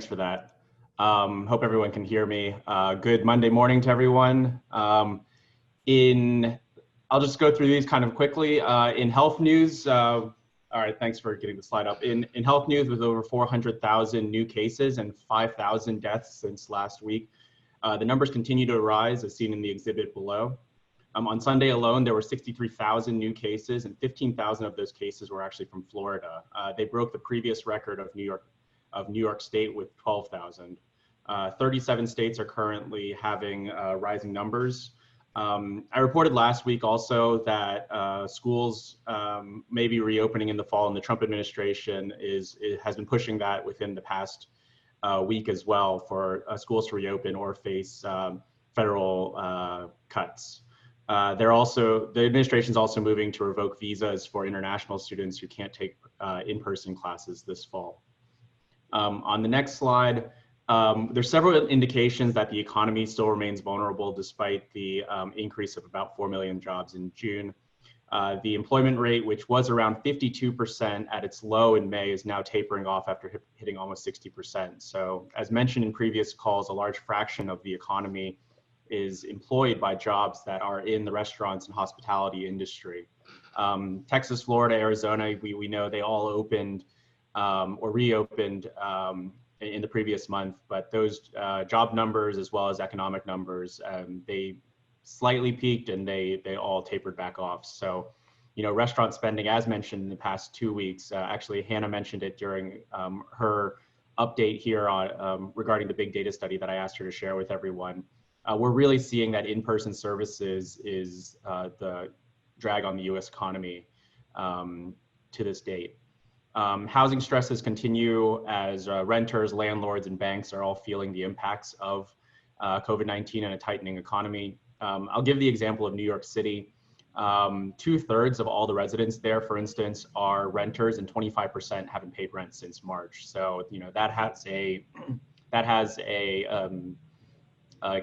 thanks for that. Hope everyone can hear me. Good Monday morning to everyone. I'll just go through these kind of quickly. In health news, all right, thanks for getting the slide up. In health news, with over 400,000 new cases and 5,000 deaths since last week, the numbers continue to rise, as seen in the exhibit below. On Sunday alone, there were 63,000 new cases, and 15,000 of those cases were actually from Florida. They broke the previous record of New York State with 12,000. 37 states are currently having rising numbers. I reported last week also that schools may be reopening in the fall, and the Trump administration has been pushing that within the past week as well for schools to reopen or face federal cuts. The administration is also moving to revoke visas for international students who can't take in-person classes this fall. On the next slide, there's several indications that the economy still remains vulnerable despite the increase of about 4 million jobs in June. The employment rate, which was around 52% at its low in May, is now tapering off after hitting almost 60%. So as mentioned in previous calls, a large fraction of the economy is employed by jobs that are in the restaurants and hospitality industry. Texas, Florida, Arizona, we know they all opened or reopened in the previous month, but those job numbers as well as economic numbers, they slightly peaked and they all tapered back off. So, you know, restaurant spending, as mentioned in the past 2 weeks, actually Hannah mentioned it during her update here on regarding the big data study that I asked her to share with everyone. We're really seeing that in-person services is the drag on the US economy to this date. Housing stresses continue as renters, landlords, and banks are all feeling the impacts of COVID-19 and a tightening economy. I'll give the example of New York City. 2/3 of all the residents there, for instance, are renters, and 25% haven't paid rent since March. So, you know, that has a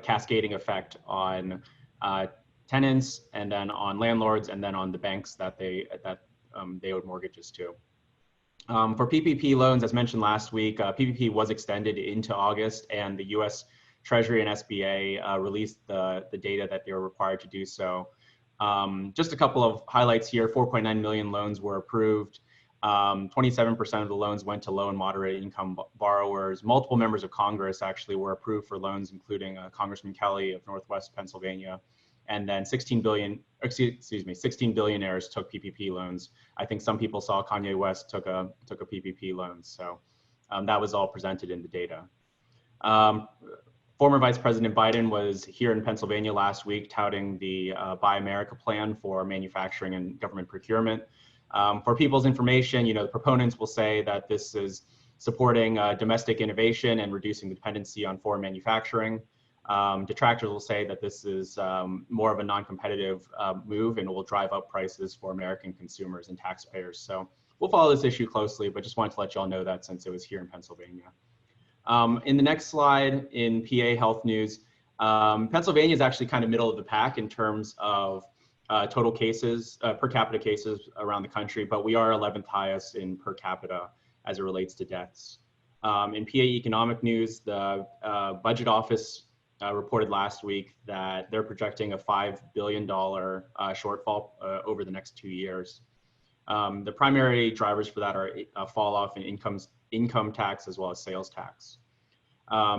cascading effect on tenants, and then on landlords, and then on the banks that they owed mortgages to. For PPP loans, as mentioned last week, PPP was extended into August, and the US Treasury and SBA released the data that they were required to do so. Just a couple of highlights here: 4.9 million loans were approved. 27% of the loans went to low and moderate income borrowers. Multiple members of Congress actually were approved for loans, including Congressman Kelly of Northwest Pennsylvania. And then 16 billionaires took PPP loans. I think some people saw Kanye West took a PPP loan. So that was all presented in the data. Former Vice President Biden was here in Pennsylvania last week touting the Buy America plan for manufacturing and government procurement. For people's information, you know, the proponents will say that this is supporting domestic innovation and reducing the dependency on foreign manufacturing. Detractors will say that this is more of a non-competitive move and will drive up prices for American consumers and taxpayers. So we'll follow this issue closely, but just wanted to let y'all know that since it was here in Pennsylvania. In the next slide, in PA health news, Pennsylvania is actually kind of middle of the pack in terms of total cases, per capita cases around the country, but we are 11th highest in per capita as it relates to deaths. In PA economic news, the budget office reported last week that they're projecting a $5 billion shortfall over the next 2 years. The primary drivers for that are a fall off in income tax as well as sales tax.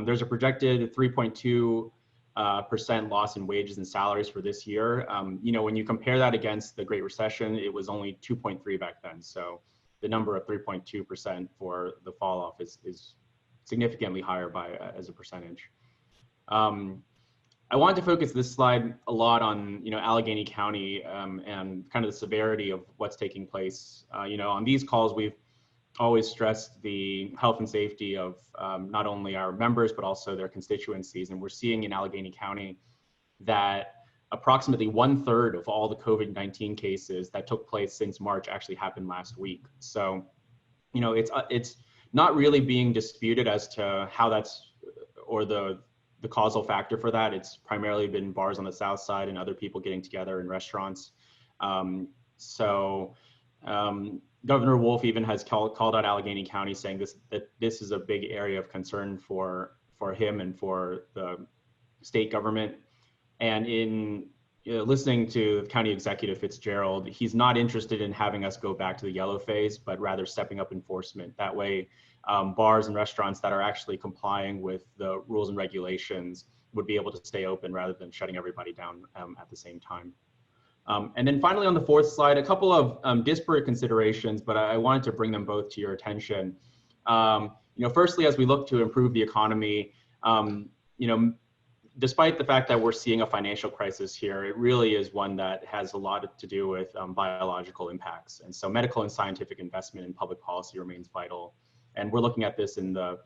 There's a projected 3.2% loss in wages and salaries for this year. You know, when you compare that against the Great Recession, it was only 2.3 back then. So the number of 3.2% for the fall off is significantly higher as a percentage. I wanted to focus this slide a lot on, you know, Allegheny County and kind of the severity of what's taking place. You know, on these calls, we've always stressed the health and safety of not only our members, but also their constituencies. And we're seeing in Allegheny County that approximately 1/3 of all the COVID-19 cases that took place since March actually happened last week. So, you know, it's not really being disputed as to how that's, or the causal factor for that. It's primarily been bars on the south side and other people getting together in restaurants. Governor Wolf even has called out Allegheny County, saying that this is a big area of concern for him and for the state government. And in listening to County Executive Fitzgerald, he's not interested in having us go back to the yellow phase, but rather stepping up enforcement. That way, bars and restaurants that are actually complying with the rules and regulations would be able to stay open rather than shutting everybody down at the same time. And then finally, on the fourth slide, a couple of disparate considerations, but I wanted to bring them both to your attention. Firstly, as we look to improve the economy, despite the fact that we're seeing a financial crisis here, it really is one that has a lot to do with biological impacts. And so medical and scientific investment in public policy remains vital. And we're looking at this in the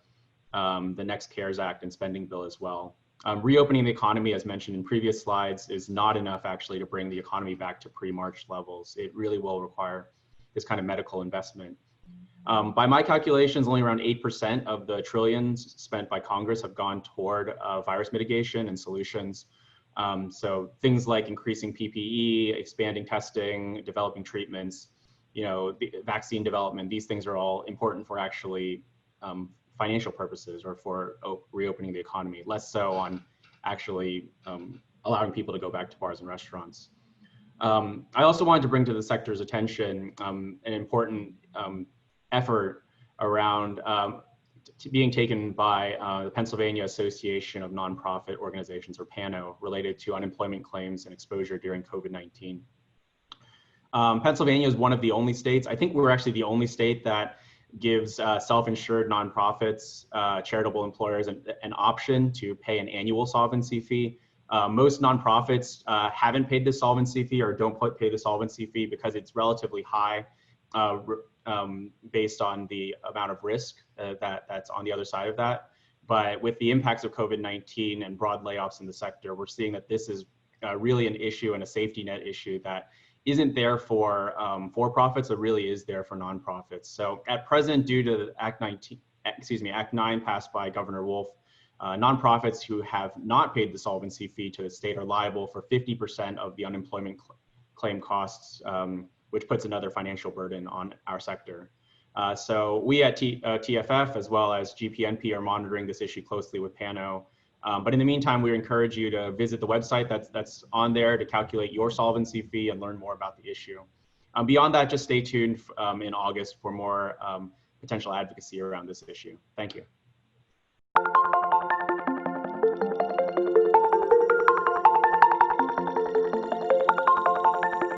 next CARES Act and spending bill as well. Reopening the economy, as mentioned in previous slides, is not enough actually to bring the economy back to pre-March levels. It really will require this kind of medical investment. By my calculations, only around 8% of the trillions spent by Congress have gone toward virus mitigation and solutions. So things like increasing PPE, expanding testing, developing treatments, the vaccine development, these things are all important for actually financial purposes or for reopening the economy, less so on actually allowing people to go back to bars and restaurants. I also wanted to bring to the sector's attention an important effort around being taken by the Pennsylvania Association of Nonprofit Organizations, or PANO, related to unemployment claims and exposure during COVID-19. Pennsylvania is one of the only states, I think we're actually the only state that gives self-insured nonprofits, charitable employers an option to pay an annual solvency fee. Most nonprofits haven't paid the solvency fee or don't pay the solvency fee because it's relatively high based on the amount of risk that's on the other side of that. But with the impacts of COVID-19 and broad layoffs in the sector, we're seeing that this is really an issue and a safety net issue that isn't there for profits, it really is there for nonprofits. So at present, due to Act 9 passed by Governor Wolf, nonprofits who have not paid the solvency fee to the state are liable for 50% of the unemployment claim costs, which puts another financial burden on our sector. So we at TFF, as well as GPNP, are monitoring this issue closely with PANO. But in the meantime, we encourage you to visit the website that's on there to calculate your solvency fee and learn more about the issue. Beyond that, just stay tuned in August for more potential advocacy around this issue. Thank you.